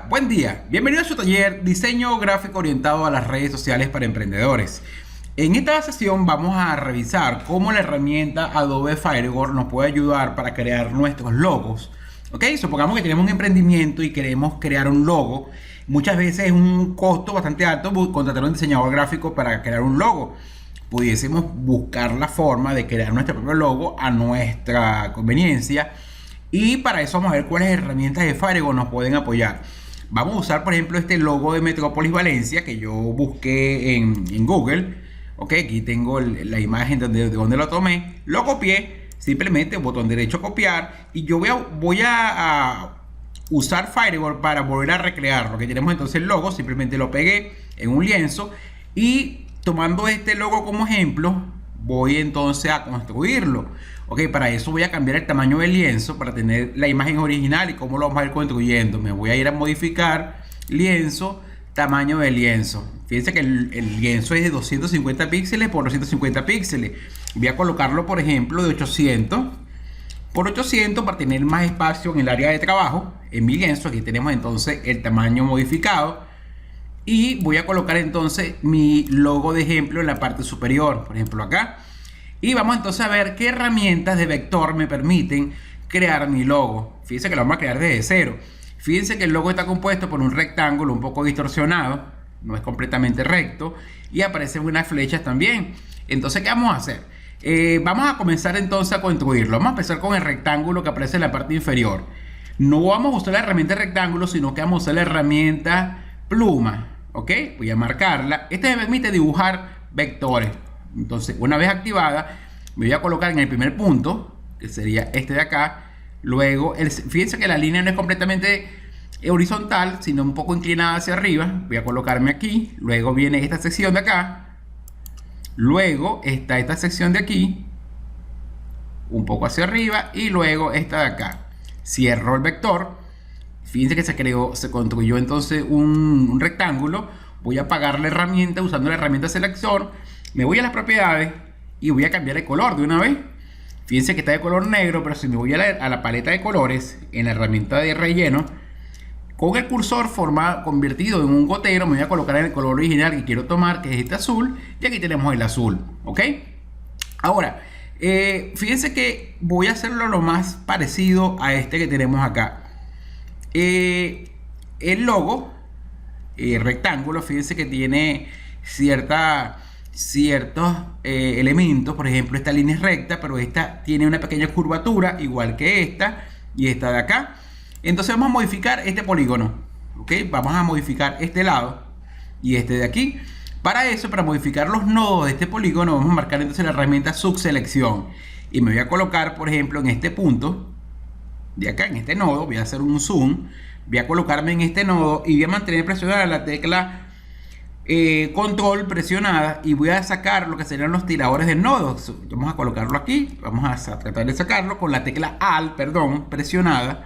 Hola, buen día. Bienvenido a su taller Diseño Gráfico Orientado a las Redes Sociales para Emprendedores. En esta sesión vamos a revisar cómo la herramienta Adobe Firewall nos puede ayudar para crear nuestros logos. Ok, supongamos que tenemos un emprendimiento y queremos crear un logo. Muchas veces es un costo bastante alto contratar a un diseñador gráfico para crear un logo. Pudiésemos buscar la forma de crear nuestro propio logo a nuestra conveniencia. Y para eso vamos a ver cuáles herramientas de Firewall nos pueden apoyar. Vamos a usar, por ejemplo, este logo de Metrópolis Valencia que yo busqué en Google. Ok, aquí tengo la imagen de donde lo tomé. Lo copié, simplemente botón derecho copiar. Y yo voy a usar Firewall para volver a recrearlo. Que tenemos entonces el logo, simplemente lo pegué en un lienzo. Y tomando este logo como ejemplo, voy entonces a construirlo. Ok, para eso voy a cambiar el tamaño del lienzo para tener la imagen original y cómo lo vamos a ir construyendo. Me voy a ir a modificar lienzo, tamaño del lienzo. Fíjense que el lienzo es de 250 píxeles por 250 píxeles. Voy a colocarlo, por ejemplo, de 800 por 800 para tener más espacio en el área de trabajo. En mi lienzo aquí tenemos entonces el tamaño modificado. Y voy a colocar entonces mi logo de ejemplo en la parte superior, por ejemplo acá. Y vamos entonces a ver qué herramientas de vector me permiten crear mi logo. Fíjense que lo vamos a crear desde cero. Fíjense que el logo está compuesto por un rectángulo un poco distorsionado, no es completamente recto, y aparecen unas flechas también. Entonces, ¿qué vamos a hacer? Vamos a comenzar entonces a construirlo. Vamos a empezar con el rectángulo que aparece en la parte inferior. No vamos a usar la herramienta rectángulo, sino que vamos a usar la herramienta pluma. Ok, voy a marcarla. Esta me permite dibujar vectores. Entonces, una vez activada, me voy a colocar en el primer punto, que sería este de acá. Luego, fíjense que la línea no es completamente horizontal, sino un poco inclinada hacia arriba. Voy a colocarme aquí. Luego viene esta sección de acá. Luego está esta sección de aquí, un poco hacia arriba. Y luego esta de acá. Cierro el vector. Fíjense que se construyó entonces un rectángulo. Voy a apagar la herramienta usando la herramienta selector. Me voy a las propiedades y voy a cambiar el color de una vez. Fíjense que está de color negro, pero si me voy a la paleta de colores en la herramienta de relleno, con el cursor convertido en un gotero, me voy a colocar en el color original que quiero tomar, que es este azul, y aquí tenemos el azul. ¿Ok? Ahora, fíjense que voy a hacerlo lo más parecido a este que tenemos acá. El logo rectángulo, fíjense que tiene ciertos elementos. Por ejemplo, esta línea es recta, pero esta tiene una pequeña curvatura, igual que esta y esta de acá. Entonces vamos a modificar este polígono. ¿Ok? Vamos a modificar este lado y este de aquí. Para eso, para modificar los nodos de este polígono, vamos a marcar entonces la herramienta subselección. Y me voy a colocar, por ejemplo, en este punto de acá, en este nodo. Voy a hacer un zoom. Voy a colocarme en este nodo y voy a mantener presionada la tecla control presionada, y voy a sacar lo que serían los tiradores del nodo. Vamos a colocarlo aquí. Vamos a tratar de sacarlo con la tecla Alt, presionada.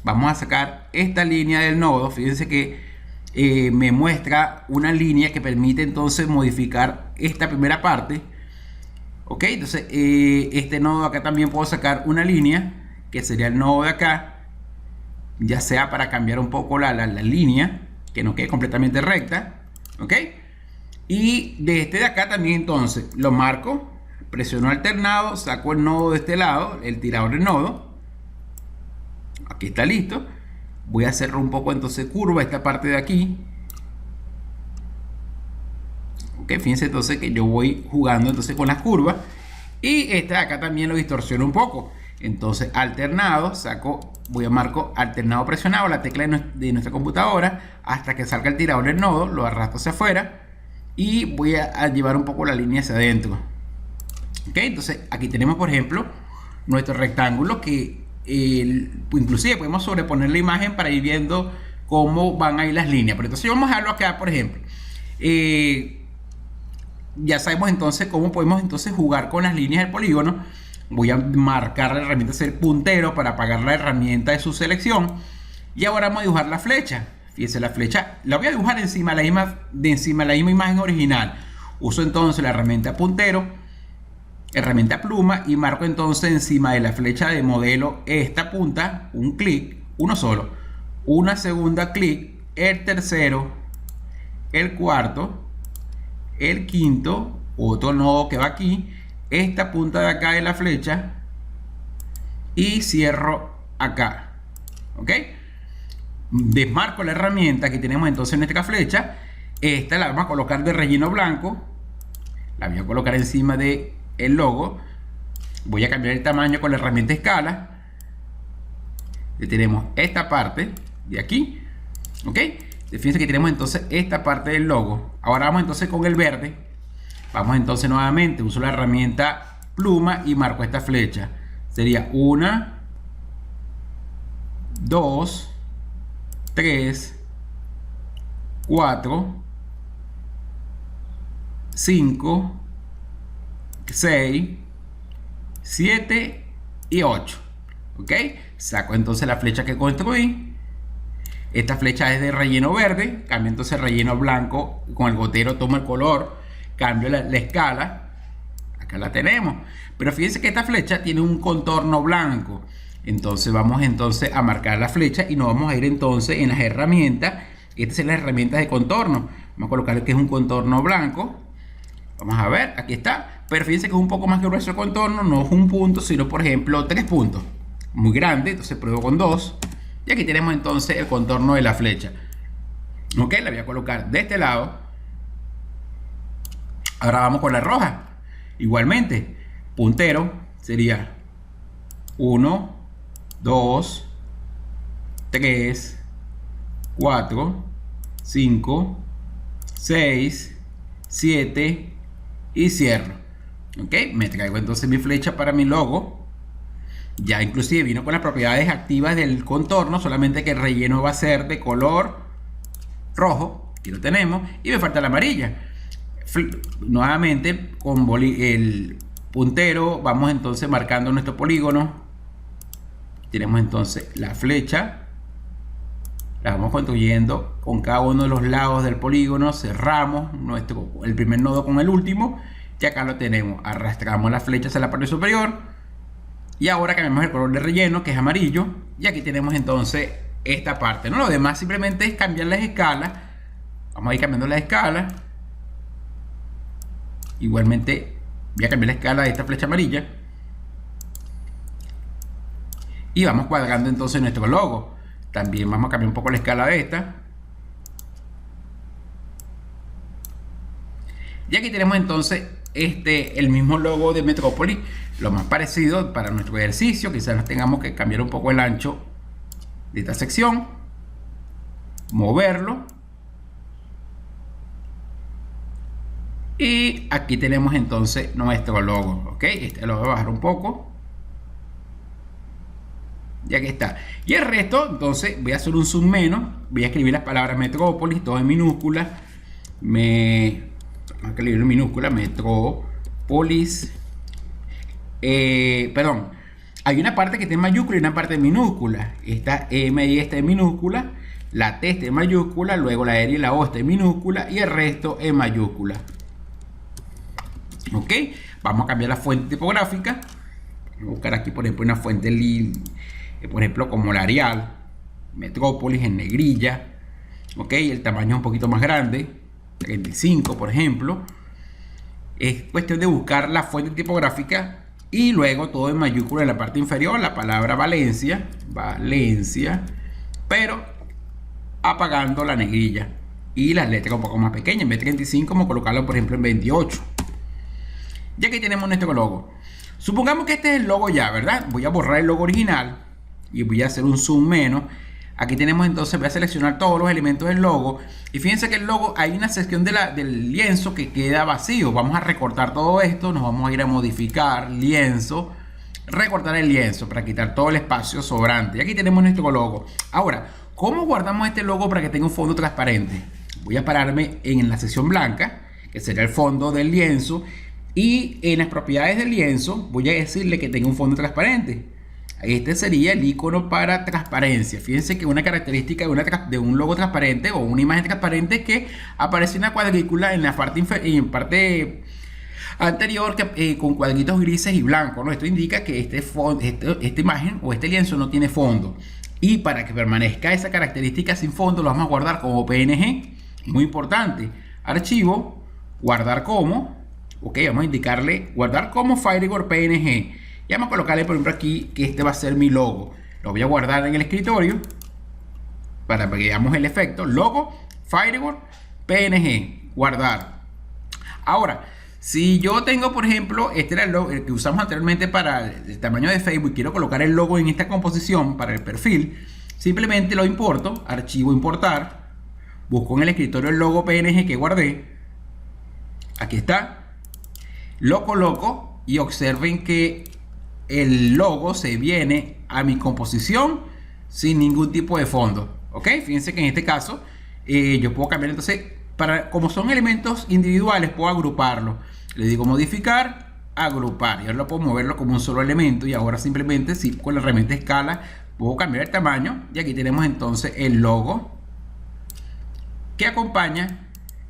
Vamos a sacar esta línea del nodo. Fíjense que me muestra una línea que permite entonces modificar esta primera parte. Ok, entonces este nodo acá también puedo sacar una línea que sería el nodo de acá, ya sea para cambiar un poco la línea, que no quede completamente recta. Ok, y de este de acá también entonces lo marco, presiono alternado, saco el nodo de este lado, el tirador del nodo. Aquí está listo. Voy a hacerlo un poco entonces curva esta parte de aquí. Ok, fíjense entonces que yo voy jugando entonces con las curvas. Y este de acá también lo distorsiono un poco. Entonces alternado, voy a marco alternado presionado, la tecla de nuestra computadora, hasta que salga el tirador del nodo, lo arrastro hacia afuera y voy a llevar un poco la línea hacia adentro. Ok, entonces aquí tenemos, por ejemplo, nuestro rectángulo que inclusive podemos sobreponer la imagen para ir viendo cómo van a ir las líneas. Pero entonces vamos a dejarlo acá, por ejemplo. Ya sabemos entonces cómo podemos entonces jugar con las líneas del polígono. Voy a marcar la herramienta ser puntero para apagar la herramienta de su selección. Y ahora vamos a dibujar la flecha. Fíjense, la flecha la voy a dibujar encima de la misma imagen original. Uso entonces la herramienta puntero, herramienta pluma, y marco entonces encima de la flecha de modelo esta punta, un clic, uno solo. Una segunda clic el tercero, el cuarto, el quinto, otro nodo que va aquí, esta punta de acá de la flecha y cierro acá, ¿ok? Desmarco la herramienta que tenemos entonces nuestra flecha. Esta la vamos a colocar de relleno blanco, la voy a colocar encima de el logo. Voy a cambiar el tamaño con la herramienta escala. Y tenemos esta parte de aquí, ¿ok? Fíjense que tenemos entonces esta parte del logo. Ahora vamos entonces con el verde. Vamos entonces nuevamente, uso la herramienta pluma y marco esta flecha. Sería 1, 2, 3, 4, 5, 6, 7 y 8. ¿Ok? Saco entonces la flecha que construí. Esta flecha es de relleno verde. Cambio entonces relleno blanco. Con el gotero tomo el color. Cambio la escala. Acá la tenemos. Pero fíjense que esta flecha tiene un contorno blanco. Entonces vamos entonces a marcar la flecha y nos vamos a ir entonces en las herramientas. Estas son las herramientas de contorno. Vamos a colocar que es un contorno blanco. Vamos a ver, aquí está. Pero fíjense que es un poco más grueso el contorno. No es un punto, sino por ejemplo 3 puntos. Muy grande, entonces pruebo con 2. Y aquí tenemos entonces el contorno de la flecha. Ok, la voy a colocar de este lado. Ahora vamos con la roja. Igualmente, puntero sería 1, 2, 3, 4, 5, 6, 7 y cierro. Ok, me traigo entonces mi flecha para mi logo. Ya inclusive vino con las propiedades activas del contorno, solamente que el relleno va a ser de color rojo. Aquí lo tenemos. Y me falta la amarilla. Nuevamente con el puntero vamos entonces marcando nuestro polígono. Tenemos entonces la flecha. La vamos construyendo con cada uno de los lados del polígono. Cerramos el primer nodo con el último. Y acá lo tenemos. Arrastramos la flecha hacia la parte superior. Y ahora cambiamos el color de relleno, que es amarillo. Y aquí tenemos entonces esta parte, ¿no? Lo demás simplemente es cambiar las escalas. Vamos a ir cambiando la escala. Igualmente voy a cambiar la escala de esta flecha amarilla. Y vamos cuadrando entonces nuestro logo. También vamos a cambiar un poco la escala de esta. Y aquí tenemos entonces el mismo logo de Metrópolis, lo más parecido para nuestro ejercicio. Quizás nos tengamos que cambiar un poco el ancho de esta sección, moverlo, y aquí tenemos entonces nuestro logo. Ok, lo voy a bajar un poco y aquí está. Y el resto entonces voy a hacer un zoom menos, voy a escribir las palabras Metrópolis todo en minúsculas. Vamos a escribir en minúscula, Metrópolis. Perdón, hay una parte que está en mayúscula y una parte en minúscula. Esta M y esta en minúscula, la T está en mayúscula, luego la R y la O está en minúscula y el resto en mayúscula. Ok, vamos a cambiar la fuente tipográfica. Voy a buscar aquí por ejemplo una fuente por ejemplo como la Arial, Metrópolis en negrilla. Ok, el tamaño es un poquito más grande, 35 por ejemplo. Es cuestión de buscar la fuente tipográfica y luego todo en mayúscula en la parte inferior, la palabra Valencia, pero apagando la negrilla y las letras un poco más pequeñas. En vez de 35 vamos a colocarlo por ejemplo en 28. Y aquí tenemos nuestro logo. Supongamos que este es el logo ya, ¿verdad? Voy a borrar el logo original y voy a hacer un zoom menos. Aquí tenemos entonces, voy a seleccionar todos los elementos del logo. Y fíjense que el logo, hay una sección del lienzo que queda vacío. Vamos a recortar todo esto. Nos vamos a ir a modificar, lienzo, recortar el lienzo para quitar todo el espacio sobrante. Y aquí tenemos nuestro logo. Ahora, ¿cómo guardamos este logo para que tenga un fondo transparente? Voy a pararme en la sección blanca, que sería el fondo del lienzo. Y en las propiedades del lienzo voy a decirle que tenga un fondo transparente. Este sería el icono para transparencia. Fíjense que una característica de un logo transparente o una imagen transparente es que aparece una cuadrícula en la parte anterior con cuadritos grises y blancos, ¿no? Esto indica que esta imagen o este lienzo no tiene fondo. Y para que permanezca esa característica sin fondo, lo vamos a guardar como PNG. Muy importante. Archivo, guardar como. Ok, vamos a indicarle guardar como Firegorn PNG. Y vamos a colocarle, por ejemplo, aquí que este va a ser mi logo. Lo voy a guardar en el escritorio para que veamos el efecto. Logo, Firegorn PNG. Guardar. Ahora, si yo tengo, por ejemplo, este era el logo el que usamos anteriormente para el tamaño de Facebook, quiero colocar el logo en esta composición para el perfil, simplemente lo importo, archivo importar, busco en el escritorio el logo PNG que guardé, aquí está, lo coloco y observen que el logo se viene a mi composición sin ningún tipo de fondo. Ok, fíjense que en este caso yo puedo cambiar, entonces como son elementos individuales, puedo agruparlo. Le digo modificar, agrupar, y ahora lo puedo moverlo como un solo elemento. Y ahora simplemente, si con la herramienta escala, puedo cambiar el tamaño. Y aquí tenemos entonces el logo que acompaña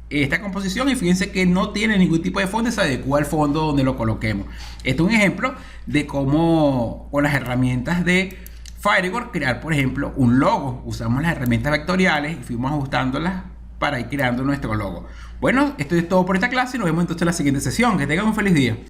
esta composición. Y fíjense que no tiene ningún tipo de fondo, se adecua al fondo donde lo coloquemos. Esto es un ejemplo de cómo con las herramientas de Firegorn crear, por ejemplo, un logo. Usamos las herramientas vectoriales y fuimos ajustándolas para ir creando nuestro logo. Bueno, esto es todo por esta clase y nos vemos entonces en la siguiente sesión. Que tengan un feliz día.